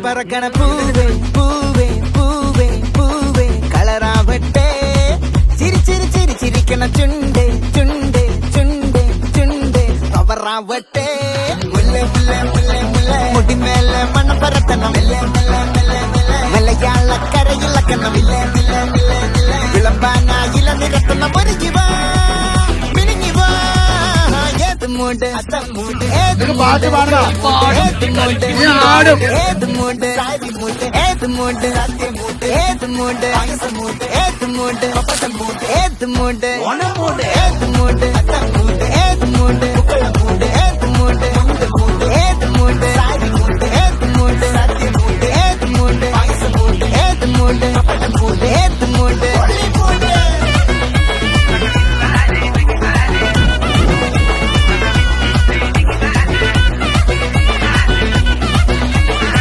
പറക്കണ പൂവേ പൂവേ പൂവേ പൂവേ കളറാവട്ടെ ചിരി ചിരി ചിരി ചിരിക്കണ ചുണ്ടേ ചുണ്ടേ ചുണ്ടേ ചുണ്ടേ പവറാവട്ടെ മുല്ലേ മുല്ലേ മുല്ലേ മുല്ലേ മുടിമേലെ മണം പറത്തണം മലയാളക്കരയിളക്കണം വിളമ്പാനായില നിരത്തുന്ന ഒരുങ്ങിവ മിനിങ്ങിവ ഏത് മൂട് ഏത് മൂട് ഏത് മൂട് ഏത് മൂട് ഏത് മൂട് ഏത് മൂട് ഏത് മൂട് ഏത് മൂട് ഏത് മൂട് ഏത് മൂട് ഏത് മൂട് ഏത് മൂട്